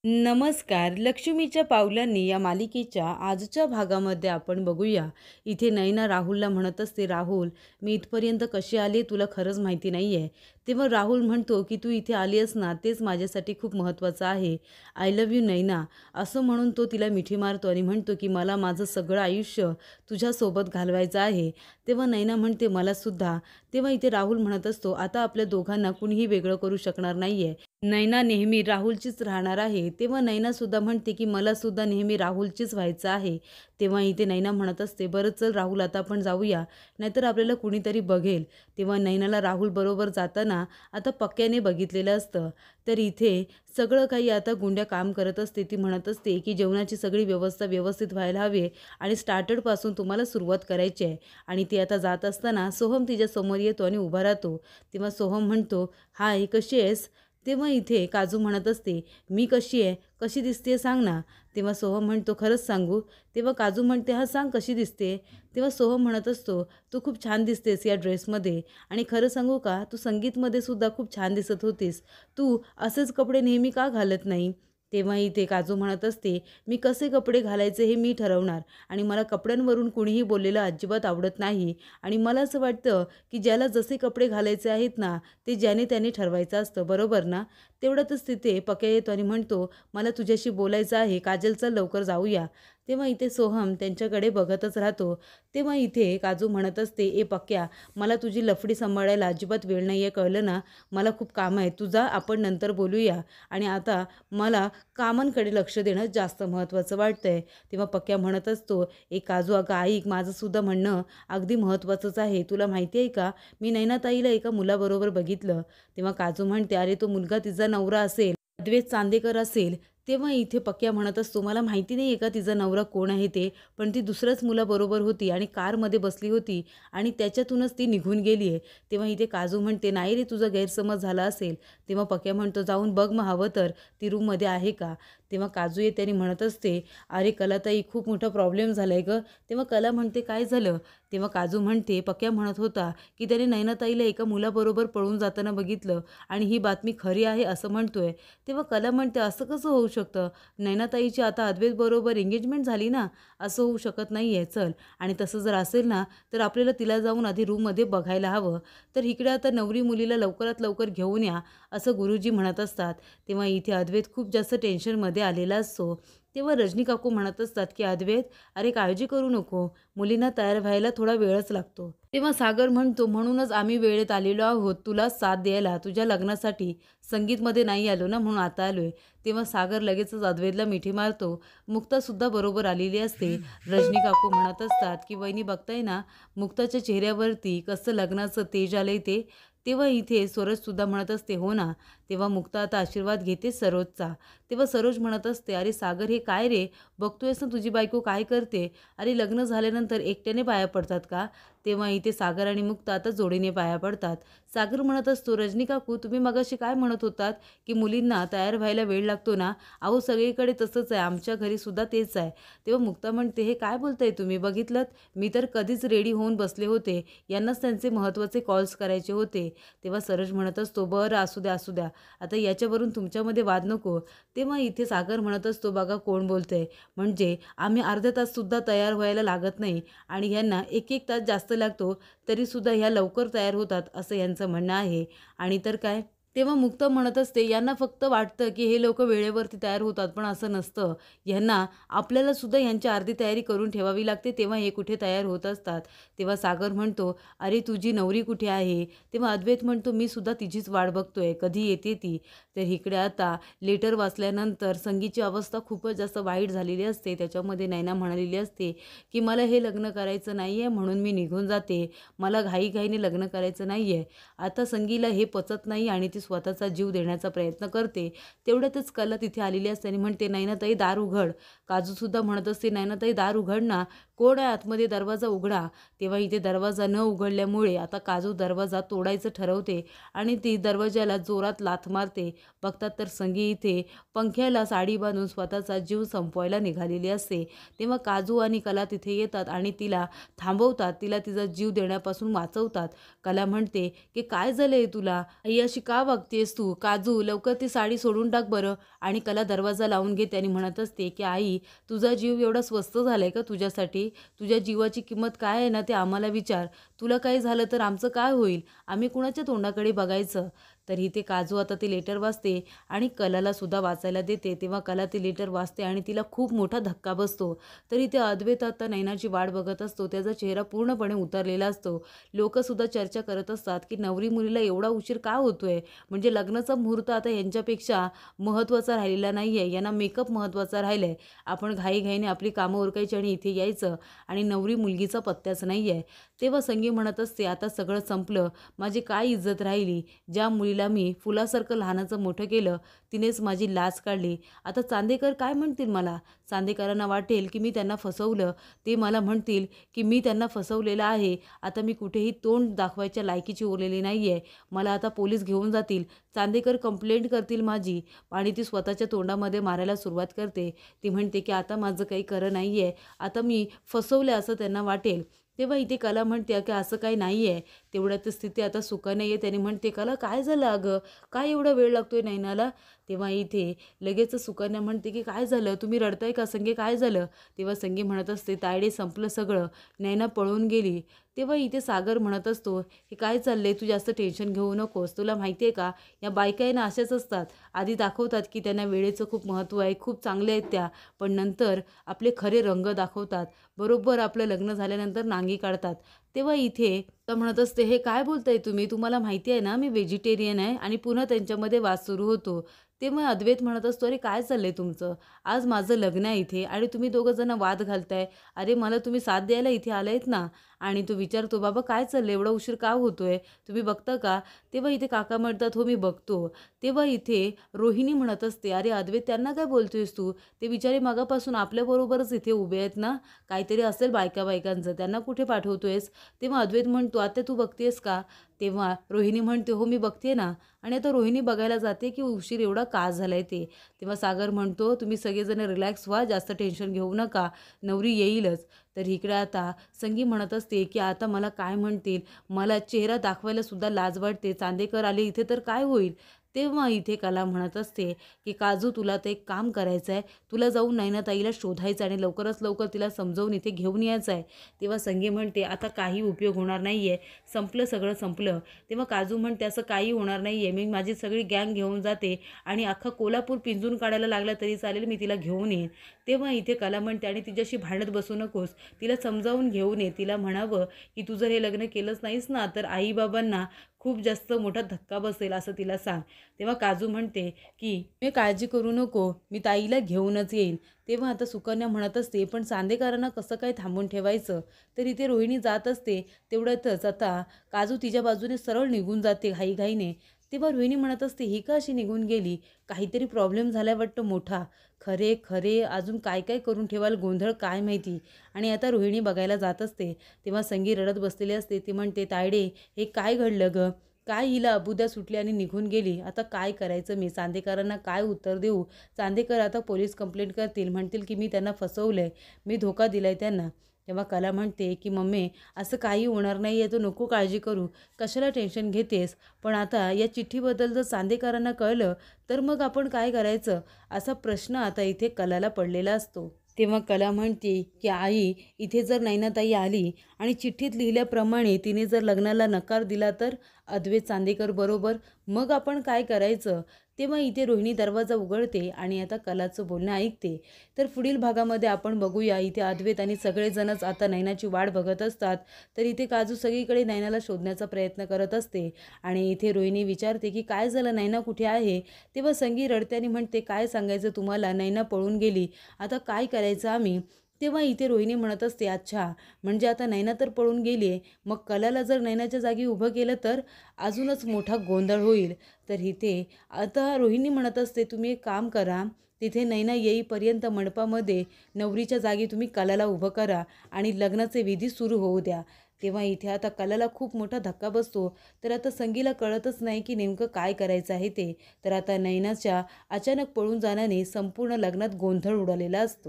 नमस्कार. लक्ष्मीच्या पावलांनी या मालिकेच्या आजच्या भागामध्ये आपण बघूया. इथे नैना राहुलला म्हणत असते, "राहुल, मी इथपर्यंत कशी आले तुला खरंच माहिती नाही आहे." तेव्हा राहुल म्हणतो, की "तू इथे आलीस ना, तेच माझ्यासाठी खूप महत्त्वाचं आहे. आय लव्ह यू नैना." असं म्हणून तो तिला मिठी मारतो आणि म्हणतो, की "मला माझं सगळं आयुष्य तुझ्यासोबत घालवायचं आहे." तेव्हा नैना म्हणते, "मलासुद्धा." तेव्हा इथे राहुल म्हणत असतो, "आता आपल्या दोघांना कुणीही वेगळं करू शकणार नाही नैना नेहमी राहुलचीच राहणार आहे." तेव्हा नैनासुद्धा म्हणते, की "मलासुद्धा नेहमी राहुलचीच व्हायचं आहे." तेव्हा इथे नैना म्हणत असते, "बरं चल राहुल आता आपण जाऊया, नाहीतर आपल्याला कुणीतरी बघेल." तेव्हा नैनाला राहुल बरोबर जाताना आता पक्क्याने बघितलेलं असतं. तर इथे सगळं काही आता गुंड्या काम करत असते. ती म्हणत असते, की जेवणाची सगळी व्यवस्था व्यवस्थित व्हायला हवी आणि स्टार्टरपासून तुम्हाला सुरुवात करायची आहे. आणि ती आता जात असताना सोहम तिच्यासमोर येतो आणि उभा राहतो. तेव्हा सोहम म्हणतो, "हाय, कशी आहेस?" तेव्हा इथे काजू म्हणत असते, "मी कशी आहे? कशी दिसते सांग ना." तेव्हा सोहम म्हणतो, "खरंच सांगू?" तेव्हा काजू म्हणते, "हां, सांग कशी दिसते?" तेव्हा सोहम म्हणत असतो, "तू खूप छान दिसतेस या ड्रेसमध्ये आणि खरं सांगू का, तू संगीतमध्ये सुद्धा खूप छान दिसत होतीस. तू असेच कपडे नेहमी का घालत नाही?" तेव्हा इथे काजू म्हणत असते, "मी कसे कपडे घालायचे हे मी ठरवणार आणि मला कपड्यांवरून कुणीही बोललेलं अजिबात आवडत नाही आणि मला असं वाटतं, की ज्याला जसे कपडे घालायचे आहेत ना, ते ज्याने त्याने ठरवायचं असतं, बरोबर ना?" तेवढ्यातच तिथे पक्या येतो आणि म्हणतो, "मला तुझ्याशी बोलायचं आहे. काजल चल लवकर जाऊया." तेव्हा इथे सोहम त्यांच्याकडे बघतच राहतो. तेव्हा इथे काजू म्हणत असते, "ए पक्या, मला तुझी लफडी सांभाळायला अजिबात वेळ नाही आहे, कळलं ना? मला खूप कामं आहेत. तू जा, आपण नंतर बोलूया आणि आता मला कामांकडे लक्ष देणं जास्त महत्त्वाचं वाटतंय." तेव्हा पक्या म्हणत असतो, "ए काजू, अगं ऐक, माझंसुद्धा म्हणणं अगदी महत्त्वाचंच आहे. तुला माहिती आहे का, मी नैनाताईला एका मुलाबरोबर बघितलं." तेव्हा काजू म्हणते, "अरे तो मुलगा तिचा नवरा असेल, अद्वैत चांदेकर असेल." तेव्हा इथे पक्या म्हणत असतो, "मला माहिती नाही आहे का तिचा नवरा कोण आहे ते, पण ती दुसऱ्याच मुलाबरोबर होती आणि कारमध्ये बसली होती आणि त्याच्यातूनच ती निघून गेली आहे." तेव्हा इथे काजू म्हणते, "नाही रे, तुझा गैरसमज झाला असेल." तेव्हा पक्या म्हणतो, "जाऊन बघ मग हवं तर, ती रूममध्ये आहे का?" तेव्हा काजू येते आणि म्हणत असते, "अरे कलाताई, खूप मोठा प्रॉब्लेम झाला आहे गं." तेव्हा कला म्हणते, "काय झालं?" तेव्हा काजू म्हणते, "पक्या म्हणत होता की त्याने नयनाताईला एका मुलाबरोबर पळून जाताना बघितलं आणि ही बातमी खरी आहे असं म्हणतोय." तेव्हा कला म्हणते, "असं कसं होऊ शकतं? नयनाताईची आता अद्वैतबरोबर एंगेजमेंट झाली ना, असं होऊ शकत नाही आहे. चल, आणि तसं जर असेल ना, तर आपल्याला तिला जाऊन आधी रूममध्ये बघायला हवं. तर इकडे आता नवरी मुलीला लवकरात लवकर घेऊन या," असं गुरुजी म्हणत असतात. तेव्हा इथे अद्वैत खूप जास्त टेन्शनमध्ये आलेला असतो. तेव्हा रजनी काकू म्हणत असतात, की "अद्वैत, अरे काळजी करू नको. मुलींना तयार व्हायला थोडा वेळच लागतो." तेव्हा सागर म्हणतो, "म्हणूनच आम्ही वेळेत आलेलो आहोत तुला साथ द्यायला. तुझ्या लग्नासाठी संगीतमध्ये नाही आलो ना, म्हणून आता आलोय." तेव्हा सागर लगेचच अद्वैतला मिठी मारतो. मुक्तासुद्धा बरोबर आलेली असते. रजनी काकू म्हणत असतात, की "वहिनी बघताय ना, मुक्ताच्या चेहऱ्यावरती कसं लग्नाचं तेज आलंय ते." तेव्हा इथे सरोजसुद्धा म्हणत असते, "हो ना." तेव्हा मुक्ता आता आशीर्वाद घेते सरोजचा. तेव्हा सरोज म्हणत असते, "अरे सागर, हे काय रे? बघतोयस ना तुझी बायको काय करते? अरे लग्न झाल्यानंतर एकट्याने पाया पडतात का?" तेव्हा इथे सागर आणि मुक्ता आता जोडीने पाया पडतात. सागर म्हणत असतो, "रजनी काकू, तुम्ही मगाशी काय म्हणत होतात, की मुलींना तयार व्हायला वेळ लागतो ना? अहो सगळीकडे तसंच आहे, आमच्या घरीसुद्धा तेच आहे." तेव्हा मुक्ता म्हणते, "हे काय बोलताय तुम्ही? बघितलंत, मी तर कधीच रेडी होऊन बसले होते. यांनाच त्यांचे महत्त्वाचे कॉल्स करायचे होते." तेव्हा सरोज म्हणत असतो, "बरं असू द्या, असू द्या. आता याच्यावरून तुमच्यामध्ये वाद नको." तेव्हा इथे सागर म्हणत असतो, "बघा कोण बोलतंय. म्हणजे आम्ही अर्धा ताससुद्धा तयार व्हायला लागत नाही आणि ह्यांना 1-1 तास जास्त लागतो, तरीसुद्धा ह्या लवकर तयार होतात," असं यांचं म्हणणं आहे. आणि तर काय, तेव्हा मुक्ता म्हणत असते, "यांना फक्त वाटतं, की हे लोकं वेळेवरती तयार होतात, पण असं नसतं. ह्यांना आपल्याला सुद्धा ह्यांची अर्धी तयारी करून ठेवावी लागते, तेव्हा हे कुठे तयार होत असतात." तेव्हा सागर म्हणतो, "अरे तुझी नवरी कुठे आहे?" तेव्हा अद्वैत म्हणतो, "मी सुद्धा तिचीच वाट बघतोय, कधी येते ती." तर इकडे आता लेटर वाचल्यानंतर संगीची अवस्था खूपच जास्त वाईट झालेली असते. त्याच्यामध्ये नैना म्हणालेली असते, की "मला हे लग्न करायचं नाही आहे, म्हणून मी निघून जाते. मला घाईघाईने लग्न करायचं नाही आहे." आता संगीला हे पचत नाही आणि ती स्वतःचा जीव देण्याचा प्रयत्न करते. तेवढ्यातच कला तिथे आलेली असते आणि म्हणते, "नैनाताई दार उघड." काजूसुद्धा म्हणत असते, "नैनाताई दार उघड ना. कोण आहे आतमध्ये? दरवाजा उघडा." तेव्हा इथे दरवाजा न उघडल्यामुळे आता काजू दरवाजा तोडायचं ठरवते आणि ती दरवाजाला जोरात लाथ मारते. बघतात तर संगी इथे पंख्याला साडी बांधून स्वतःचा जीव संपवायला निघालेली असते. तेव्हा काजू आणि कला तिथे येतात आणि तिला थांबवतात. तिला तिचा जीव देण्यापासून वाचवतात. कला म्हणते, की "काय झालंय तुला? आई अशी का बघतेस तू? काजू लवकर ती साडी सोडून टाक बरं. आणि कला दरवाजा लावून घेते आणि म्हणत असते की आई, तुझा जीव एवढा स्वस्त झालाय का तुझ्यासाठी? तुझ्या जीवाची किंमत काय आहे ना ते आम्हाला विचार. तुला काही झालं तर आमचं काय होईल? आम्ही कुणाच्या तोंडाकडे बघायचं? तर इथे काजू आता ते लेटर वाचते आणि कलाला सुद्धा वाचायला देते. तेव्हा कला ते लेटर वाचते आणि तिला खूप मोठा धक्का बसतो. तर इथे अद्वैत आता नैनाची वाट बघत असतो. त्याचा चेहरा पूर्णपणे उतरलेला असतो. लोकंसुद्धा चर्चा करत असतात की नवरी मुलीला एवढा उशीर का होतोय? म्हणजे लग्नाचा मुहूर्त आता यांच्यापेक्षा महत्त्वाचा राहिलेला नाही आहे. यांना मेकअप महत्त्वाचा राहिला आहे. आपण घाईघाईने आपली कामं उरकायची आणि इथे यायचं आणि नवरी मुलगीचा पत्त्याच नाही आहे. तेव्हा संगी म्हणत असते, आता सगळं संपलं. माझी काय इज्जत राहिली? ज्या मुलीला मी फुलासारखं लहानाचं मोठं केलं तिनेच माझी लाज काढली. आता चांदेकर काय म्हणतील मला? चांदेकरांना वाटेल की मी त्यांना फसवलं. ते मला म्हणतील की मी त्यांना फसवलेलं आहे. आता मी कुठेही तोंड दाखवायच्या लायकीची उरलेली नाही आहे. मला आता पोलीस घेऊन जातील. चांदेकर कंप्लेंट करतील माझी. आणि ती स्वतःच्या तोंडामध्ये मारायला सुरुवात करते. ती म्हणते की आता माझं काही खरं नाही आहे. आता मी फसवलं असं त्यांना वाटेल. तेव्हा इथे कला म्हणते की असं काही नाही आहे. तेवढ्यात स्थिती आता सुखाने येते आणि म्हणते, कला काय झालं अगं? काय एवढा वेळ लागतोय नैनाला? तेव्हा इथे लगेच सुकन्या म्हणते की काय झालं? तुम्ही रडताय का? संगे काय झालं? तेव्हा संगी म्हणत असते, तायडे संपलं सगळं. नैना पळून गेली. तेव्हा इथे सागर म्हणत असतो, हे काय चाललंय? तू जास्त टेन्शन घेऊ नकोस. तुला माहिती आहे का, या बायका आहे ना अशाच असतात. आधी दाखवतात की त्यांना वेळेचं खूप महत्त्व आहे, खूप चांगले आहेत त्या, पण नंतर आपले खरे रंग दाखवतात. बरोबर आपलं लग्न झाल्यानंतर नांगी काढतात. तेव्हा इथे तर म्हणत असते, हे काय बोलताय तुम्ही? तुम्हाला माहिती आहे ना मी व्हेजिटेरियन आहे. आणि पुन्हा त्यांच्यामध्ये वाद सुरू होतो. तेव्हा अद्वैत म्हणत असतो, अरे काय चाललंय तुमचं? आज माझं लग्न आहे इथे आणि तुम्ही दोघं जण वाद घालताय. अरे मला तुम्ही साथ द्यायला इथे आलायत ना. आणि तो विचारतो, बाबा काय चाललंय? एवढा उशीर का होतोय? तुम्ही बघता का? तेव्हा इथे काका म्हणतात, हो मी बघतो. तेव्हा इथे रोहिणी म्हणत असते, अरे अद्वैत त्यांना काय बोलतोयस तू? ते बिचारे मगापासून आपल्याबरोबरच इथे उभे आहेत ना. काहीतरी असेल बायकांचं, त्यांना कुठे पाठवतोयस? तेव्हा अद्वैत म्हणतो, आता तू बघतेस का? तेव्हा रोहिणी म्हणते, हो मी बघते ना. आणि आता रोहिणी बघायला जाते की उशीर एवढा का झालाय ते. तेव्हा सागर म्हणतो, तुम्ही सगळेजण रिलॅक्स व्हा, जास्त टेन्शन घेऊ नका, नवरी येईलच. तर इकडे आता संगी म्हणत असते की आता मला काय म्हणतील? मला चेहरा दाखवायला सुद्धा लाज वाटते. चांदेकर आले इथे तर काय होईल? तेव्हा इथे कला म्हणत असते की काजू, तुला तर एक काम करायचं आहे. तुला जाऊन नैनाताईला शोधायचं आणि लवकरात लवकर तिला समजावून इथे घेऊन यायचं आहे. तेव्हा संगी म्हणते, आता काही उपयोग होणार नाही आहे. संपलं, सगळं संपलं. तेव्हा काजू म्हणते, असं काही होणार नाही आहे. मी माझी सगळी गँग घेऊन जाते आणि अख्खा कोल्हापूर पिंजून काढायला लागला तरी चालेल, मी तिला घेऊन येईन. तेव्हा इथे कला म्हणते, आणि तिच्याशी भांडत बसू नकोस. तिला समजावून घेऊन ये. तिला म्हणावं की तू जर हे लग्न केलंच नाहीस ना तर आईबाबांना खूप जास्त मोठा धक्का बसेल असं तिला सांग. तेव्हा काजू म्हणते की मी काळजी करू नको, मी ताईला घेऊनच येईन. तेव्हा आता सुकन्या म्हणत असते, पण चांदेकरांना कसं काय थांबून ठेवायचं? तर इथे रोहिणी जात असते. तेवढ्यातच आता काजू तिच्या बाजूने सरळ निघून जाते घाईघाईने. तेव्हा रोहिणी म्हणत असते, ही का अशी निघून गेली? काहीतरी प्रॉब्लेम झालाय वाटतं मोठा. खरे खरे अजून काय काय करून ठेवाल गोंधळ काय माहिती. आणि आता रोहिणी बघायला जात असते. तेव्हा संगी रडत बसलेली असते. ती म्हणते, तायडे हे काय घडलं गं? काय हिला अबुद्या सुटली आणि निघून गेली? आता काय करायचं मी? चांदेकरांना काय उत्तर देऊ? चांदेकर आता पोलीस कंप्लेंट करतील, म्हणतील की मी त्यांना फसवलंय, मी धोका दिलाय त्यांना. तेव्हा कला म्हणते की मम्मी, असं काही होणार नाही आहे, तू नको काळजी करू, कशाला टेन्शन घेतेस? पण आता या चिठ्ठीबद्दल जर चांदेकरांना कळलं तर मग आपण काय करायचं? असा प्रश्न आता इथे कलाला पडलेला असतो. तेव्हा कला म्हणते की आई, इथे जर नैनाताई आली आणि चिठ्ठीत लिहिल्याप्रमाणे तिने जर लग्नाला नकार दिला तर अद्वैत चांदेकर बरोबर, मग आपण काय करायचं? तेव्हा इथे रोहिणी दरवाजा उघडते आणि आता कलाचं बोलणं ऐकते. तर पुढील भागामध्ये आपण बघूया, इथे अद्वैत आणि सगळेजणच आता नैनाची वाट बघत असतात. तर इथे काजू सगळीकडे नैनाला शोधण्याचा प्रयत्न करत असते. आणि इथे रोहिणी विचारते की काय झालं, नैना कुठे आहे? तेव्हा संगी रडते आणि म्हणते, काय सांगायचं तुम्हाला, नैना पळून गेली, आता काय करायचं आम्ही? तेव्हा इथे रोहिणी म्हणत असते, अच्छा, म्हणजे आता नैना तर पळून गेली आहे, मग कलाला जर नैनाच्या जागी उभं केलं तर अजूनच मोठा गोंधळ होईल. तर इथे आता रोहिणी म्हणत असते, तुम्ही एक काम करा, तिथे नैना येईपर्यंत मंडपामध्ये नवरीच्या जागी तुम्ही कलाला उभं करा आणि लग्नाचे विधी सुरू होऊ द्या. तेव्हा इथे आता कलाला खूप मोठा धक्का बसतो. तर आता संगीला कळतच नाही की नेमकं काय करायचं आहे ते. तर आता नैनाच्या अचानक पळून जाण्याने संपूर्ण लग्नात गोंधळ उडालेला असतो.